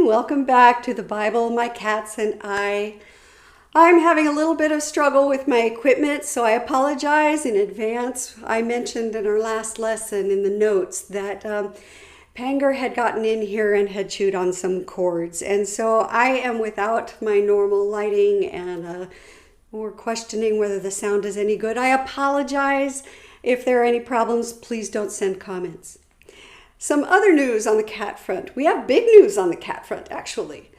Welcome back to the Bible, My Cats and I. I'm having a little bit of struggle with my equipment, so I apologize in advance. I mentioned in our last lesson in the notes that Panger had gotten in here and had chewed on some cords, and so I am without my normal lighting, and we're questioning whether the sound is any good. I apologize. If there are any problems, please don't send comments. Some other news on the cat front. We have big news on the cat front, actually.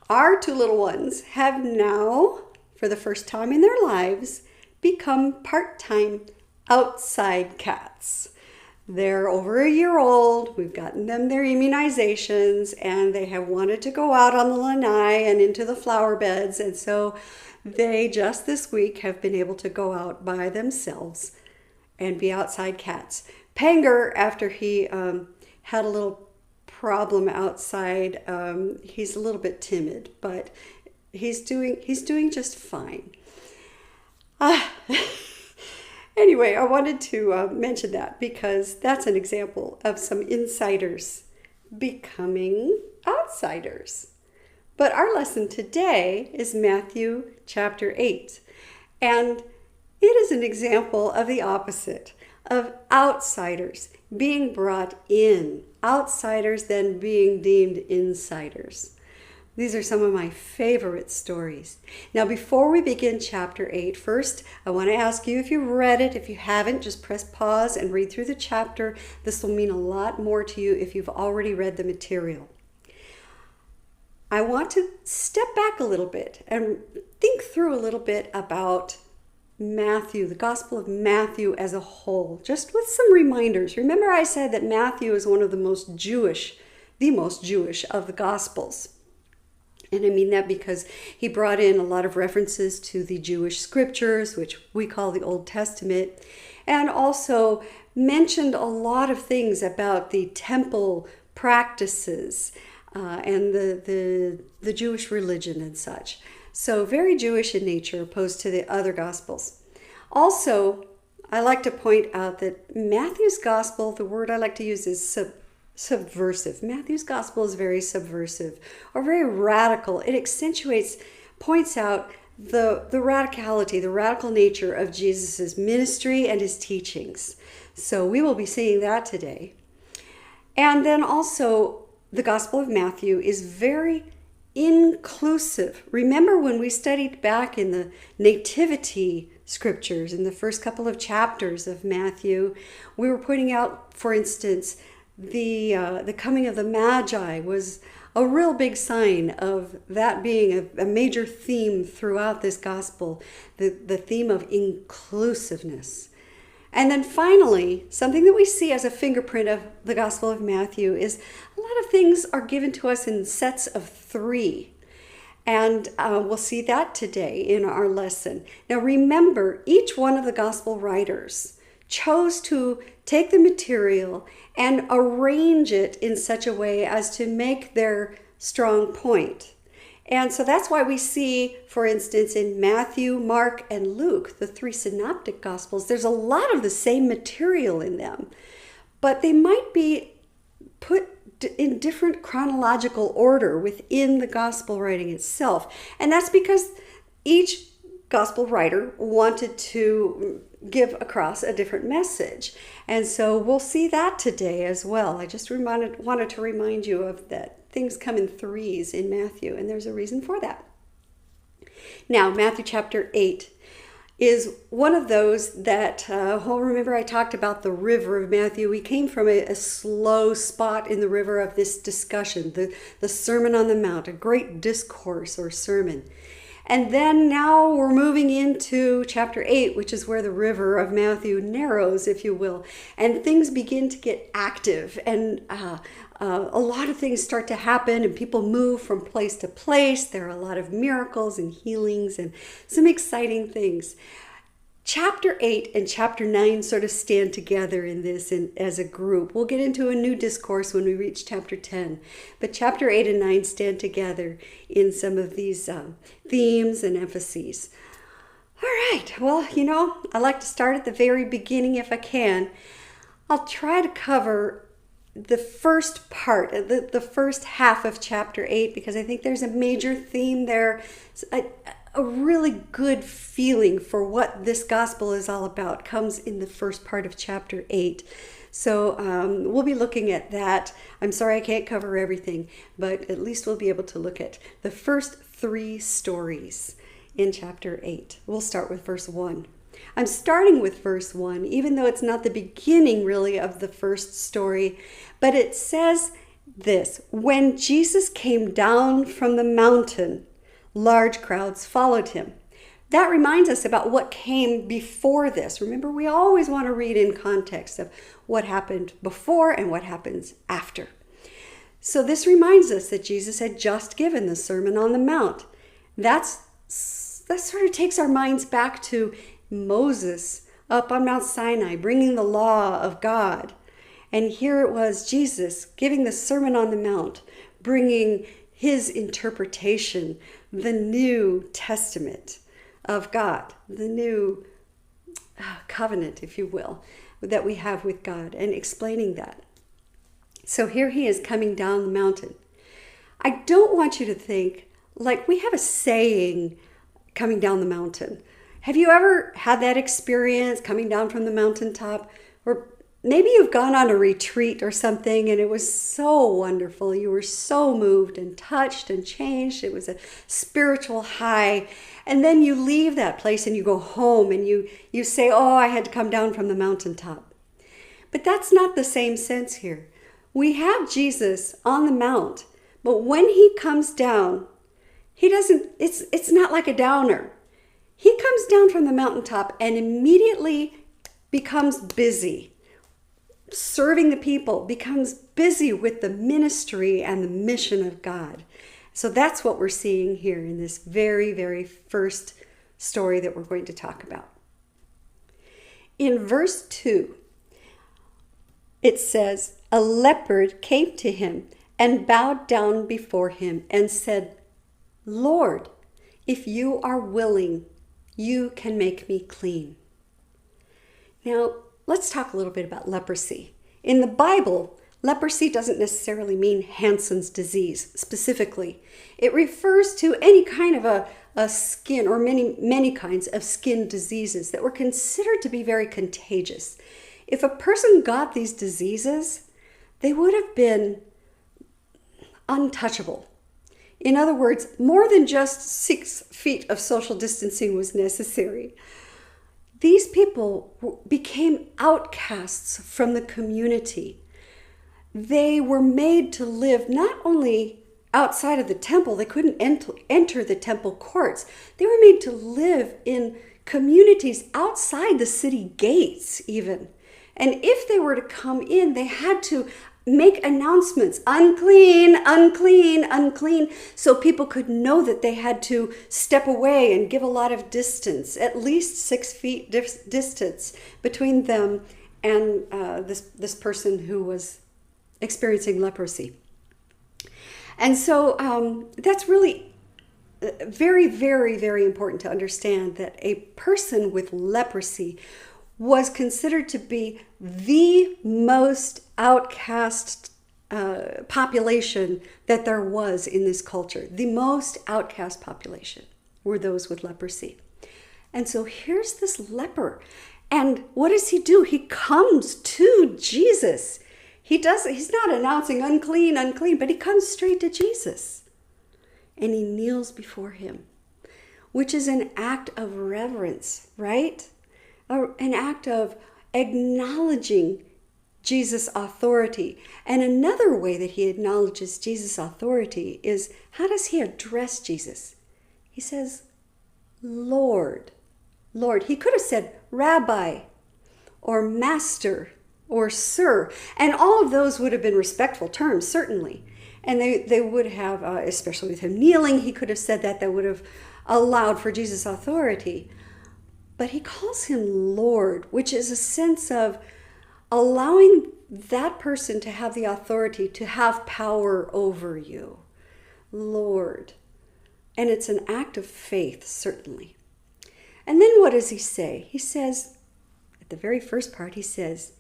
Our two little ones have now, for the first time in their lives, become part-time outside cats. They're over a year old. We've gotten them their immunizations, and they have wanted to go out on the lanai and into the flower beds, and so they just this week have been able to go out by themselves and be outside cats. Panger, after he had a little problem outside. He's a little bit timid, but he's doing just fine. Anyway, I wanted to mention that because that's an example of some insiders becoming outsiders. But our lesson today is Matthew chapter 8, and it is an example of the opposite, of outsiders being brought in, outsiders then being deemed insiders. These are some of my favorite stories. Now, before we begin chapter 8, first, I want to ask you if you've read it. If you haven't, just press pause and read through the chapter. This will mean a lot more to you if you've already read the material. I want to step back a little bit and think through a little bit about Matthew, the Gospel of Matthew as a whole, just with some reminders. Remember I said that Matthew is one of the most Jewish of the Gospels. And I mean that because he brought in a lot of references to the Jewish scriptures, which we call the Old Testament, and also mentioned a lot of things about the temple practices and the Jewish religion and such. So very Jewish in nature opposed to the other Gospels. Also, I like to point out that Matthew's Gospel, the word I like to use is subversive. Matthew's Gospel is very subversive or very radical. It accentuates, points out the radicality, the radical nature of Jesus' ministry and his teachings. So we will be seeing that today. And then also, the Gospel of Matthew is very inclusive. Remember when we studied back in the nativity scriptures in the first couple of chapters of Matthew, we were pointing out, for instance, the coming of the Magi was a real big sign of that being a major theme throughout this gospel, the theme of inclusiveness. And then finally, something that we see as a fingerprint of the Gospel of Matthew is a lot of things are given to us in sets of 3. And we'll see that today in our lesson. Now remember, each one of the Gospel writers chose to take the material and arrange it in such a way as to make their strong point. And so that's why we see, for instance, in Matthew, Mark, and Luke, the 3 synoptic gospels, there's a lot of the same material in them, but they might be put in different chronological order within the gospel writing itself. And that's because each gospel writer wanted to give across a different message. And so we'll see that today as well. I just wanted to remind you of that. Things come in 3s in Matthew, and there's a reason for that. Now, Matthew chapter 8 is one of those that, remember I talked about the river of Matthew. We came from a slow spot in the river of this discussion, the Sermon on the Mount, a great discourse or sermon. And then now we're moving into chapter 8, which is where the river of Matthew narrows, if you will, and things begin to get active, and a lot of things start to happen, and people move from place to place. There are a lot of miracles and healings and some exciting things. Chapter 8 and chapter 9 sort of stand together in this as a group. We'll get into a new discourse when we reach chapter 10. But chapter 8 and 9 stand together in some of these themes and emphases. All right, well, I like to start at the very beginning if I can. I'll try to cover the first part, the first half of chapter 8, because I think there's a major theme there, a really good feeling for what this gospel is all about comes in the first part of chapter 8. So we'll be looking at that. I'm sorry I can't cover everything, but at least we'll be able to look at the first 3 stories in chapter 8. We'll start with verse 1. I'm starting with verse 1, even though it's not the beginning really of the first story, but it says this: when Jesus came down from the mountain, large crowds followed him. That reminds us about what came before this. Remember, we always want to read in context of what happened before and what happens after. So this reminds us that Jesus had just given the Sermon on the Mount. That sort of takes our minds back to Moses up on Mount Sinai, bringing the law of God. And here it was Jesus giving the Sermon on the Mount, bringing his interpretation, the New Testament of God, the new covenant, if you will, that we have with God, and explaining that. So here he is coming down the mountain. I don't want you to think like we have a saying coming down the mountain. Have you ever had that experience coming down from the mountaintop? Or maybe you've gone on a retreat or something and it was so wonderful. You were so moved and touched and changed. It was a spiritual high. And then you leave that place and you go home and you say, oh, I had to come down from the mountaintop. But that's not the same sense here. We have Jesus on the mount, but when he comes down, it's not like a downer. He comes down from the mountaintop and immediately becomes busy serving the people, becomes busy with the ministry and the mission of God. So that's what we're seeing here in this very, very first story that we're going to talk about. In verse 2, it says, a leopard came to him and bowed down before him and said, Lord, if you are willing, you can make me clean. Now, let's talk a little bit about leprosy. In the Bible, leprosy doesn't necessarily mean Hansen's disease specifically. It refers to any kind of a skin, or many kinds of skin diseases that were considered to be very contagious. If a person got these diseases, they would have been untouchable. In other words, more than just 6 feet of social distancing was necessary. These people became outcasts from the community. They were made to live not only outside of the temple, they couldn't enter the temple courts. They were made to live in communities outside the city gates even. And if they were to come in, they had to make announcements, unclean, unclean, unclean, so people could know that they had to step away and give a lot of distance, at least 6 feet distance between them and this person who was experiencing leprosy. And so that's really very, very, very important to understand that a person with leprosy was considered to be the most outcast population that there was in this culture. The most outcast population were those with leprosy. And so here's this leper. And what does he do? He comes to Jesus. He's not announcing unclean, unclean, but he comes straight to Jesus. And he kneels before him, which is an act of reverence, right? An act of acknowledging Jesus' authority. And another way that he acknowledges Jesus' authority is, how does he address Jesus? He says, Lord, Lord. He could have said Rabbi or Master or Sir, and all of those would have been respectful terms, certainly. And they would have, especially with him kneeling, he could have said that would have allowed for Jesus' authority. But he calls him Lord, which is a sense of allowing that person to have the authority to have power over you. Lord. And it's an act of faith, certainly. And then what does he say? He says, at the very first part, he says,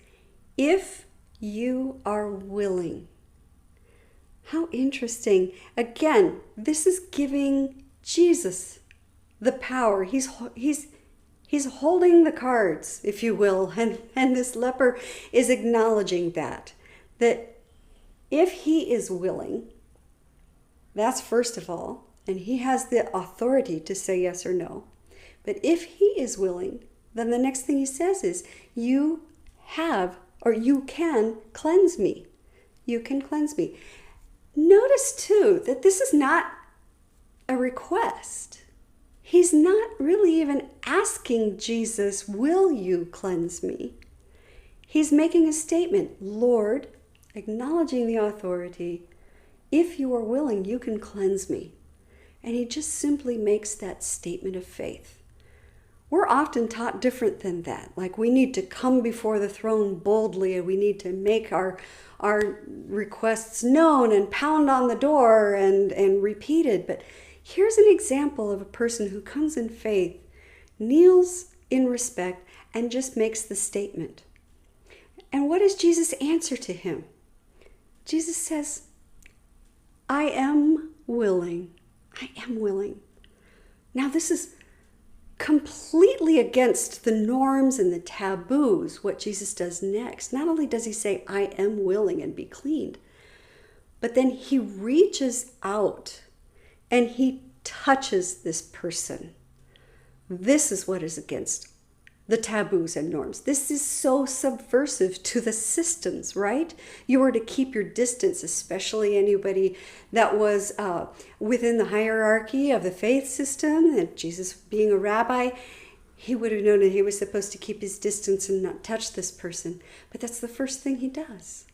if you are willing. How interesting. Again, this is giving Jesus the power. He's holding the cards, if you will, and this leper is acknowledging that if he is willing, that's first of all, and he has the authority to say yes or no. But if he is willing, then the next thing he says is, you can cleanse me. You can cleanse me. Notice too that this is not a request. He's not really even asking Jesus, will you cleanse me? He's making a statement, Lord, acknowledging the authority, if you are willing, you can cleanse me. And he just simply makes that statement of faith. We're often taught different than that. Like we need to come before the throne boldly and we need to make our requests known and pound on the door and repeat it. But here's an example of a person who comes in faith, kneels in respect, and just makes the statement. And what does Jesus answer to him? Jesus says, I am willing. I am willing. Now this is completely against the norms and the taboos, what Jesus does next. Not only does he say, I am willing and be cleaned, but then he reaches out and he touches this person. This is what is against the taboos and norms. This is so subversive to the systems, right? You were to keep your distance, especially anybody that was within the hierarchy of the faith system. And Jesus, being a rabbi, he would have known that he was supposed to keep his distance and not touch this person. But that's the first thing he does.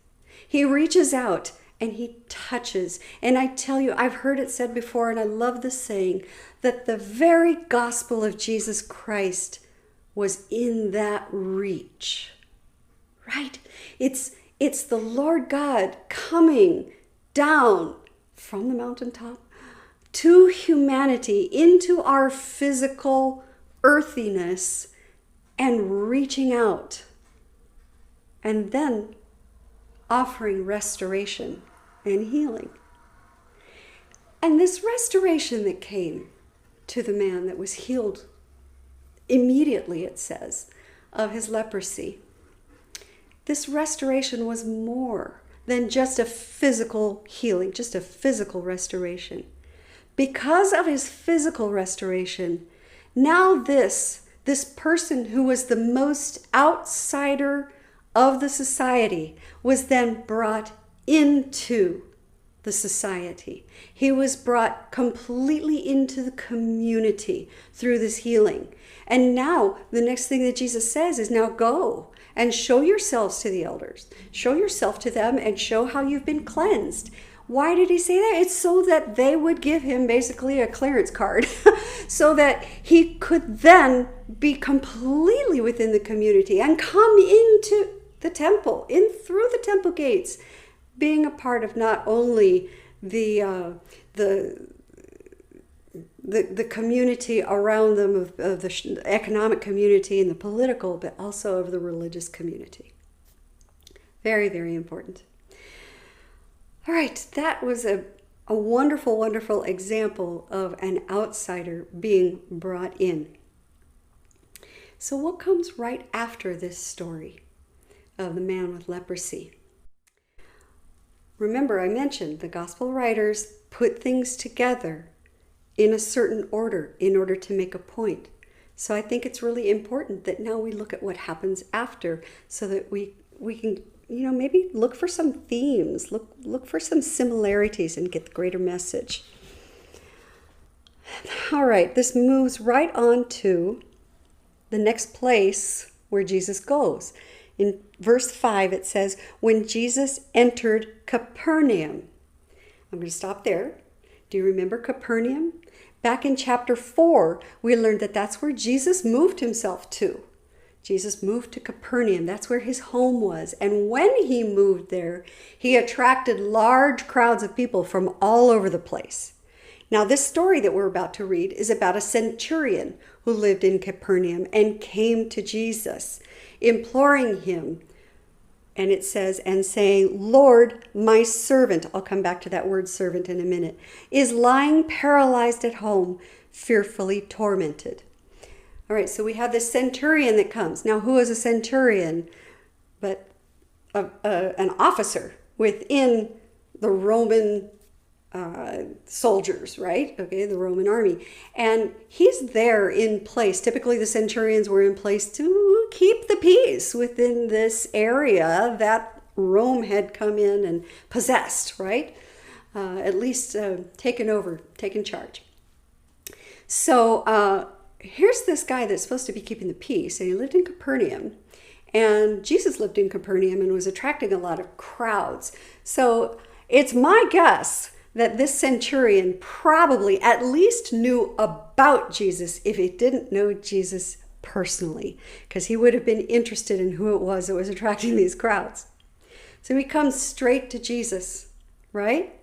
He reaches out and he touches. And I tell you, I've heard it said before, and I love this saying, that the very gospel of Jesus Christ was in that reach, right? It's the Lord God coming down from the mountaintop to humanity into our physical earthiness and reaching out and then offering restoration and healing. And this restoration that came to the man that was healed immediately, it says, of his leprosy. This restoration was more than just a physical healing, just a physical restoration. Because of his physical restoration, now this person who was the most outsider of the society was then brought into the society. He was brought completely into the community through this healing. And now the next thing that Jesus says is, now go and show yourselves to the elders. Show yourself to them and show how you've been cleansed. Why did he say that? It's so that they would give him basically a clearance card so that he could then be completely within the community and come into the temple, in through the temple gates, being a part of not only the community around them, of the economic community and the political, but also of the religious community. Very, very important. All right, that was a wonderful, wonderful example of an outsider being brought in. So what comes right after this story of the man with leprosy? Remember, I mentioned the gospel writers put things together in a certain order in order to make a point. So I think it's really important that now we look at what happens after so that we can, maybe look for some themes, look for some similarities and get the greater message. All right, this moves right on to the next place where Jesus goes. In verse 5, it says, when Jesus entered Capernaum. I'm going to stop there. Do you remember Capernaum? Back in chapter 4, we learned that that's where Jesus moved himself to. Jesus moved to Capernaum. That's where his home was. And when he moved there, he attracted large crowds of people from all over the place. Now, this story that we're about to read is about a centurion who lived in Capernaum and came to Jesus, imploring him And it says, and saying, Lord, my servant, I'll come back to that word servant in a minute, is lying paralyzed at home, fearfully tormented. All right, so we have this centurion that comes. Now, who is a centurion? But an officer within the Roman soldiers, right? Okay, the Roman army. And he's there in place. Typically, the centurions were in place to keep the peace within this area that Rome had come in and possessed, right? At least taken over, taken charge. So here's this guy that's supposed to be keeping the peace, and he lived in Capernaum. And Jesus lived in Capernaum and was attracting a lot of crowds. So it's my guess that this centurion probably at least knew about Jesus if he didn't know Jesus personally, because he would have been interested in who it was that was attracting these crowds. So he comes straight to Jesus, right?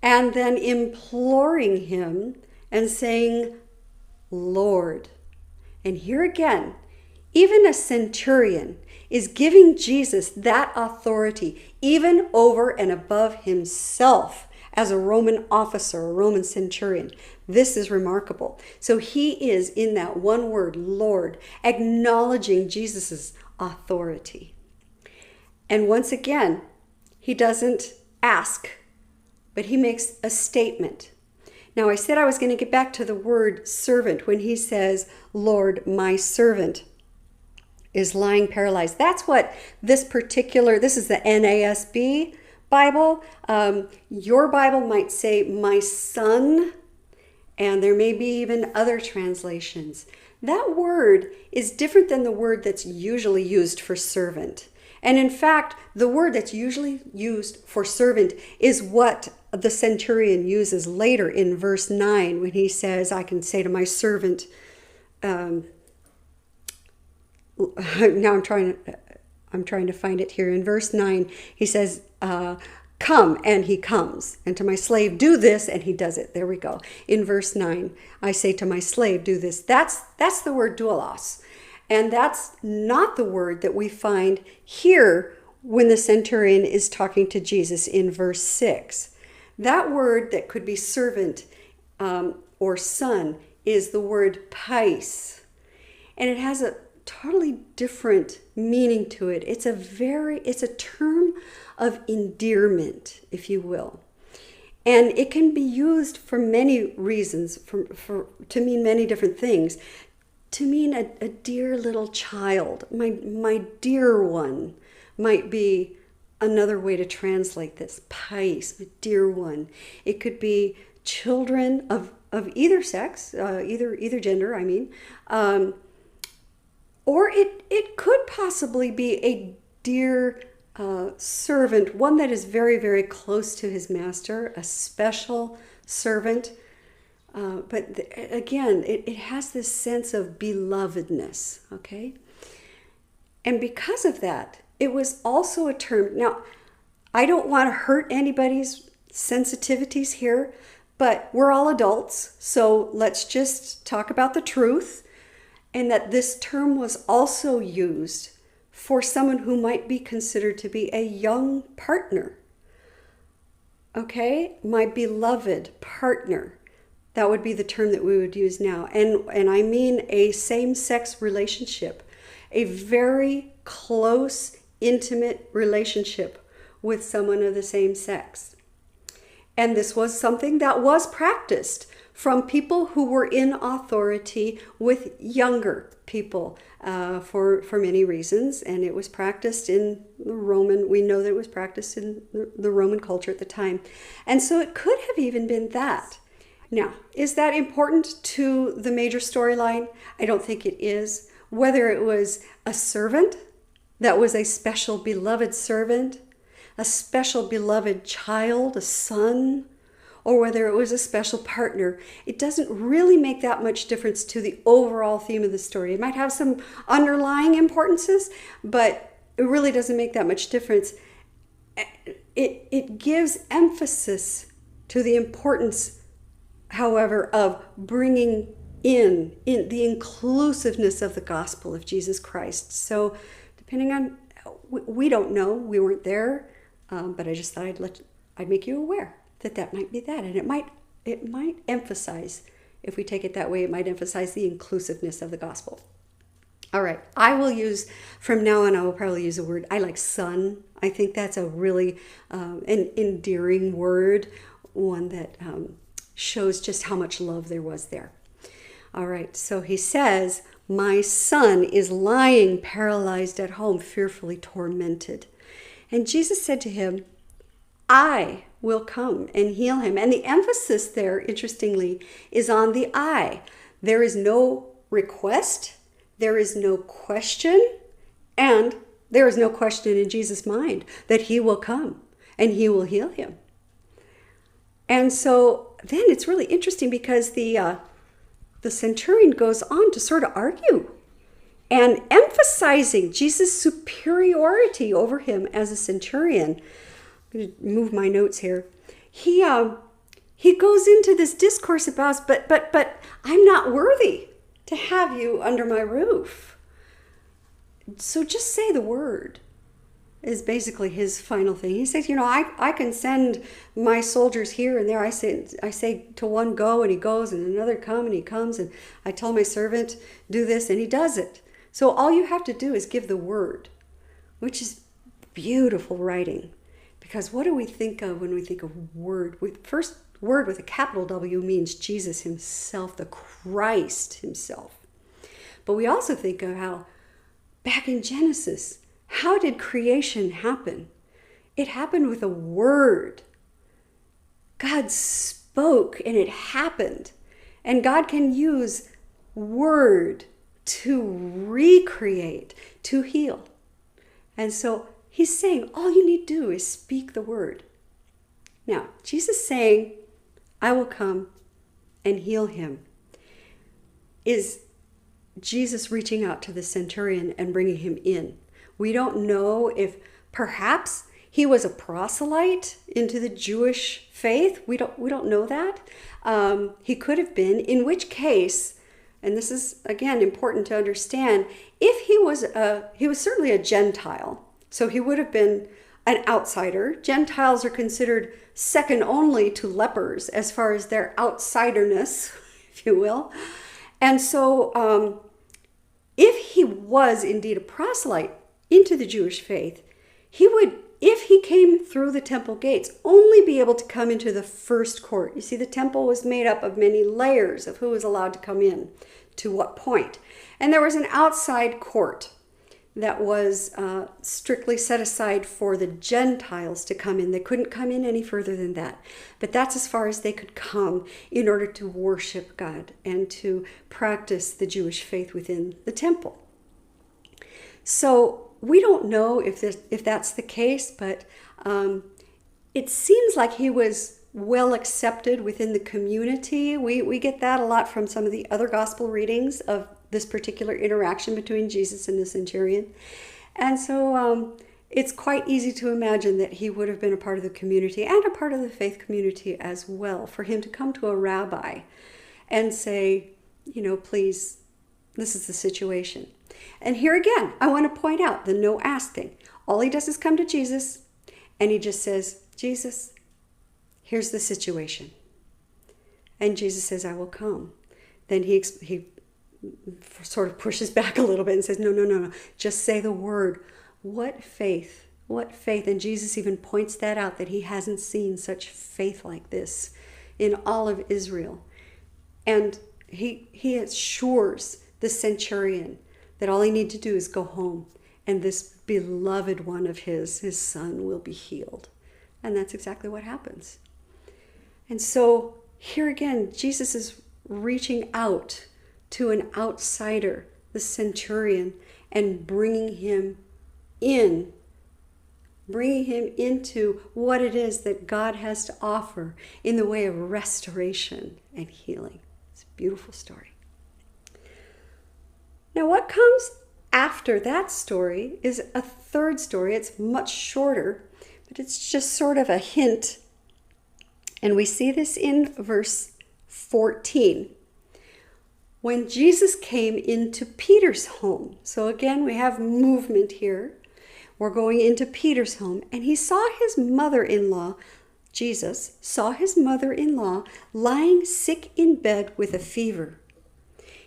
And then imploring him and saying, Lord. And here again, even a centurion is giving Jesus that authority, even over and above himself as a Roman officer, a Roman centurion. This is remarkable. So he is, in that one word, Lord, acknowledging Jesus's authority. And once again, he doesn't ask, but he makes a statement. Now, I said I was going to get back to the word servant when he says, Lord, my servant is lying paralyzed. That's what this is the NASB Bible. Your Bible might say, my son, and there may be even other translations. That word is different than the word that's usually used for servant. And in fact, the word that's usually used for servant is what the centurion uses later in verse 9 when he says, I can say to my servant, now I'm trying to find it here. In verse 9, he says, come, and he comes. And to my slave, do this, and he does it. There we go. In verse 9, I say to my slave, do this. That's the word doulos. And that's not the word that we find here when the centurion is talking to Jesus in verse 6. That word that could be servant or son is the word pais. And it has a totally different meaning to it. It's a term of endearment, if you will. And it can be used for many reasons, to mean many different things. To mean a dear little child, my dear one, might be another way to translate this. Pais, a dear one. It could be children of either sex, either gender, I mean. Or it could possibly be a dear servant, one that is very, very close to his master, a special servant. But again, it has this sense of belovedness, okay? And because of that, it was also a term. Now, I don't want to hurt anybody's sensitivities here, but we're all adults, so let's just talk about the truth, and that this term was also used for someone who might be considered to be a young partner. Okay? My beloved partner. That would be the term that we would use now. And I mean a same-sex relationship, a very close, intimate relationship with someone of the same sex. And this was something that was practiced from people who were in authority with younger people for many reasons. And it was practiced in the Roman, we know that it was practiced in the Roman culture at the time. And so it could have even been that. Now, is that important to the major storyline? I don't think it is. Whether it was a servant that was a special beloved servant, a special beloved child, a son, or whether it was a special partner, it doesn't really make that much difference to the overall theme of the story. It might have some underlying importances, but it really doesn't make that much difference. It gives emphasis to the importance, however, of bringing in the inclusiveness of the gospel of Jesus Christ. So depending on We don't know. We weren't there, but I just thought I'd make you aware that might be that, and it might emphasize, if we take it that way, it might emphasize the inclusiveness of the gospel. All right, from now on, I will probably use a word. I like son. I think that's a really an endearing word, one that shows just how much love there was there. All right, so he says, my son is lying paralyzed at home, fearfully tormented. And Jesus said to him, I will come and heal him. And the emphasis there, interestingly, is on the I. There is no request, there is no question, and there is no question in Jesus' mind that he will come and he will heal him. And so then it's really interesting because the centurion goes on to sort of argue and emphasizing Jesus' superiority over him as a centurion. I'm going to move my notes here. He goes into this discourse about, but I'm not worthy to have you under my roof. So just say the word, is basically his final thing. He says, I can send my soldiers here and there. I say to one, go, and he goes, and another, come, and he comes, and I tell my servant, do this, and he does it. So all you have to do is give the word, which is beautiful writing. Because what do we think of when we think of word? First, word with a capital W means Jesus himself, the Christ himself. But we also think of how back in Genesis, how did creation happen? It happened with a word. God spoke and it happened. And God can use word to recreate, to heal. And so he's saying all you need to do is speak the word. Now, Jesus saying, I will come and heal him, is Jesus reaching out to the centurion and bringing him in. We don't know if perhaps he was a proselyte into the Jewish faith. We don't know that. He could have been, in which case, and this is again important to understand, if he was certainly a Gentile, so he would have been an outsider. Gentiles are considered second only to lepers as far as their outsiderness, if you will. And so if he was indeed a proselyte into the Jewish faith, he would, if he came through the temple gates, only be able to come into the first court. You see, the temple was made up of many layers of who was allowed to come in, to what point. And there was an outside court that was strictly set aside for the Gentiles to come in. They couldn't come in any further than that. But that's as far as they could come in order to worship God and to practice the Jewish faith within the temple. So we don't know if that's the case, but it seems like he was well accepted within the community. We get that a lot from some of the other gospel readings of this particular interaction between Jesus and the centurion. And so it's quite easy to imagine that he would have been a part of the community and a part of the faith community as well, for him to come to a rabbi and say, please, this is the situation. And here again, I want to point out the no ask thing. All he does is come to Jesus and he just says, Jesus, here's the situation. And Jesus says, I will come. Then he sort of pushes back a little bit and says, no, just say the word. What faith, what faith. And Jesus even points that out, that he hasn't seen such faith like this in all of Israel. And he assures the centurion that all he needs to do is go home and this beloved one of his son, will be healed. And that's exactly what happens. And so here again, Jesus is reaching out to an outsider, the centurion, and bringing him into what it is that God has to offer in the way of restoration and healing. It's a beautiful story. Now, what comes after that story is a third story. It's much shorter, but it's just sort of a hint. And we see this in verse 14. When Jesus came into Peter's home. So again, we have movement here. were going into Peter's home, and he saw his mother-in-law, Jesus saw his mother-in-law lying sick in bed with a fever.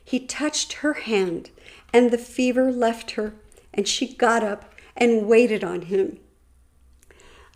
He touched her hand, and the fever left her, and she got up and waited on him.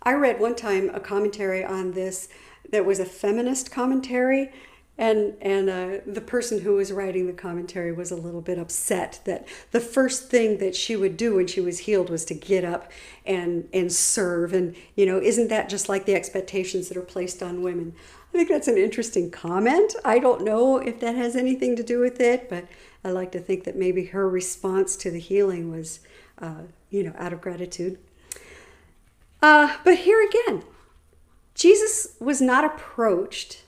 I read one time a commentary on this that was a feminist commentary, and the person who was writing the commentary was a little bit upset that the first thing that she would do when she was healed was to get up and serve. And, isn't that just like the expectations that are placed on women? I think that's an interesting comment. I don't know if that has anything to do with it, but I like to think that maybe her response to the healing was, out of gratitude. But here again, Jesus was not approached.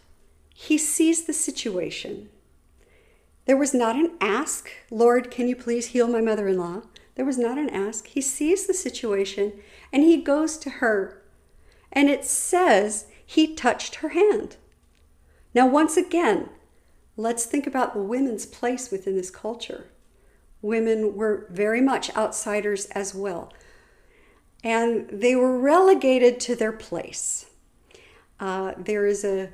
He sees the situation. There was not an ask, Lord, can you please heal my mother-in-law? There was not an ask. He sees the situation and he goes to her. And it says he touched her hand. Now, once again, let's think about the women's place within this culture. Women were very much outsiders as well. And they were relegated to their place. There is a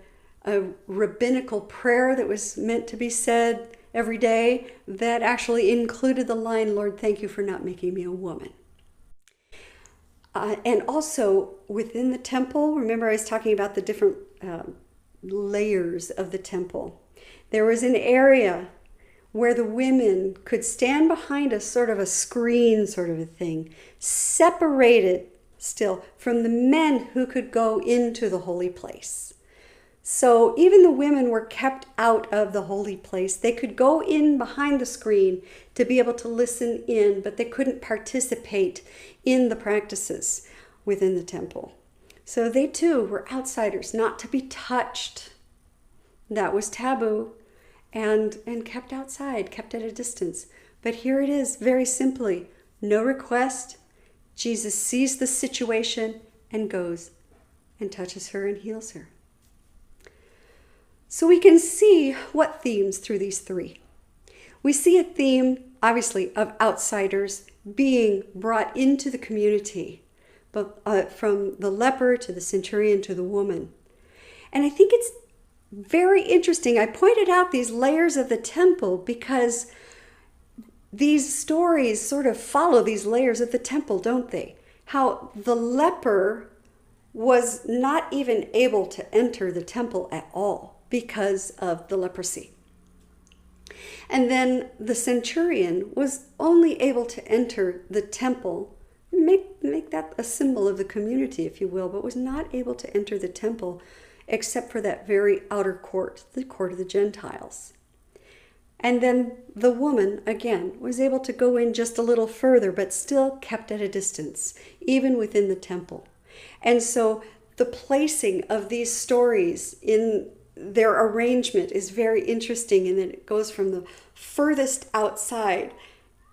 rabbinical prayer that was meant to be said every day that actually included the line, Lord, thank you for not making me a woman. And also within the temple, remember I was talking about the different layers of the temple. There was an area where the women could stand behind a sort of a screen sort of a thing, separated still from the men who could go into the holy place. So even the women were kept out of the holy place. They could go in behind the screen to be able to listen in, but they couldn't participate in the practices within the temple. So they too were outsiders, not to be touched. That was taboo and kept outside, kept at a distance. But here it is, very simply, no request. Jesus sees the situation and goes and touches her and heals her. So we can see what themes through these three. We see a theme, obviously, of outsiders being brought into the community, but from the leper to the centurion to the woman. And I think it's very interesting. I pointed out these layers of the temple because these stories sort of follow these layers of the temple, don't they? How the leper was not even able to enter the temple at all because of the leprosy. And then the centurion was only able to enter the temple, make that a symbol of the community, if you will, but was not able to enter the temple except for that very outer court, the court of the Gentiles. And then the woman, again, was able to go in just a little further, but still kept at a distance, even within the temple. And so the placing of these stories in their arrangement is very interesting, in that it goes from the furthest outside,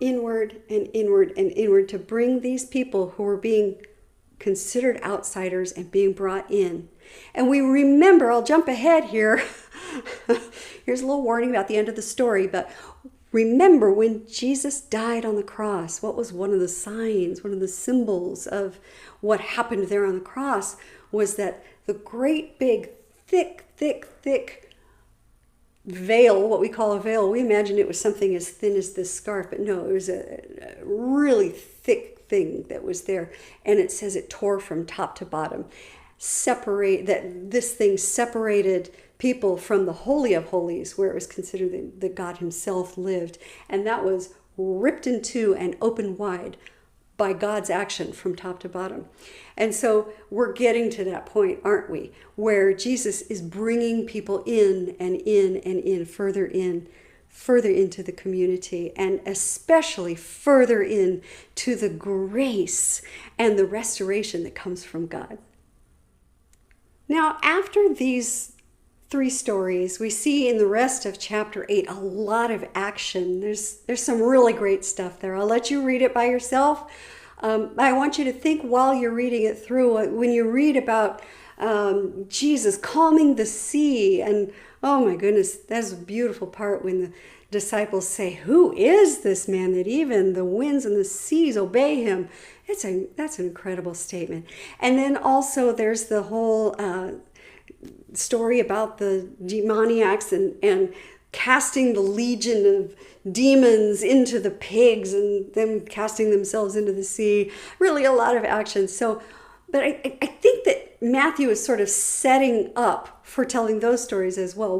inward and inward and inward, to bring these people who were being considered outsiders and being brought in. And we remember, I'll jump ahead here. Here's a little warning about the end of the story, but remember when Jesus died on the cross, what was one of the signs, one of the symbols of what happened there on the cross was that the great big thick veil, what we call a veil, we imagined it was something as thin as this scarf, but no, it was a really thick thing that was there. And it says it tore from top to bottom. That this thing separated people from the Holy of Holies, where it was considered that God himself lived. And that was ripped in two and opened wide by God's action from top to bottom. And so we're getting to that point, aren't we? Where Jesus is bringing people in and in and in, further into the community, and especially further in to the grace and the restoration that comes from God. Now, after these three stories, we see in the rest of chapter 8 a lot of action. There's some really great stuff there. I'll let you read it by yourself. I want you to think while you're reading it through, when you read about Jesus calming the sea, and oh my goodness, that's a beautiful part when the disciples say, "Who is this man that even the winds and the seas obey him?" That's an incredible statement. And then also there's the whole story about the demoniacs and casting the legion of demons into the pigs and them casting themselves into the sea. Really a lot of action. So, but I think that Matthew is sort of setting up for telling those stories as well.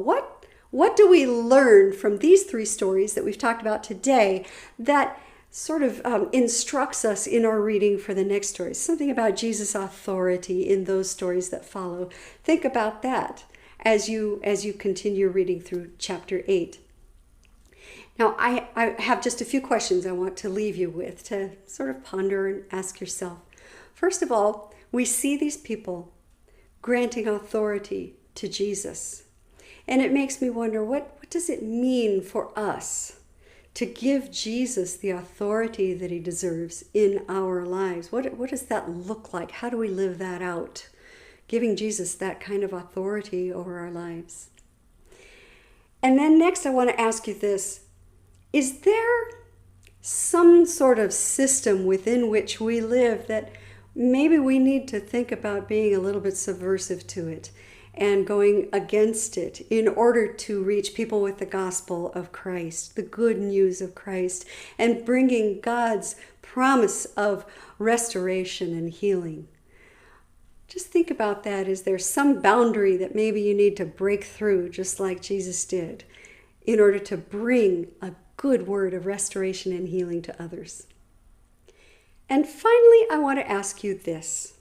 What do we learn from these three stories that we've talked about today that sort of instructs us in our reading for the next stories? Something about Jesus' authority in those stories that follow. Think about that as you continue reading through chapter 8. Now, I have just a few questions I want to leave you with to sort of ponder and ask yourself. First of all, we see these people granting authority to Jesus. And it makes me wonder, what does it mean for us to give Jesus the authority that he deserves in our lives? What does that look like? How do we live that out? Giving Jesus that kind of authority over our lives. And then next I want to ask you this. Is there some sort of system within which we live that maybe we need to think about being a little bit subversive to it and going against it in order to reach people with the gospel of Christ, the good news of Christ, and bringing God's promise of restoration and healing? Just think about that. Is there some boundary that maybe you need to break through, just like Jesus did, in order to bring a good word of restoration and healing to others? And finally, I want to ask you this.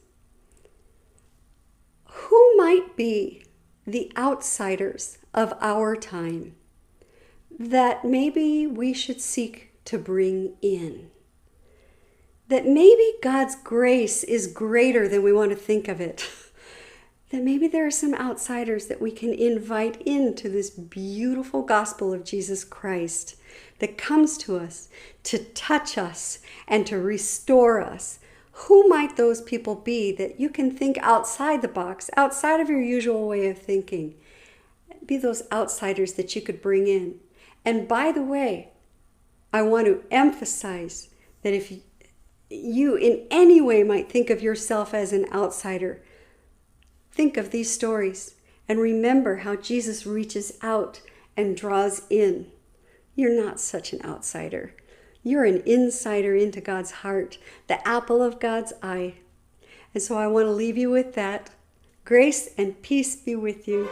Who might be the outsiders of our time that maybe we should seek to bring in? That maybe God's grace is greater than we want to think of it. That maybe there are some outsiders that we can invite into this beautiful gospel of Jesus Christ that comes to us to touch us and to restore us. Who might those people be that you can think outside the box, outside of your usual way of thinking? Be those outsiders that you could bring in. And by the way, I want to emphasize that if you in any way might think of yourself as an outsider, think of these stories and remember how Jesus reaches out and draws in. You're not such an outsider. You're an insider into God's heart, the apple of God's eye. And so I want to leave you with that. Grace and peace be with you.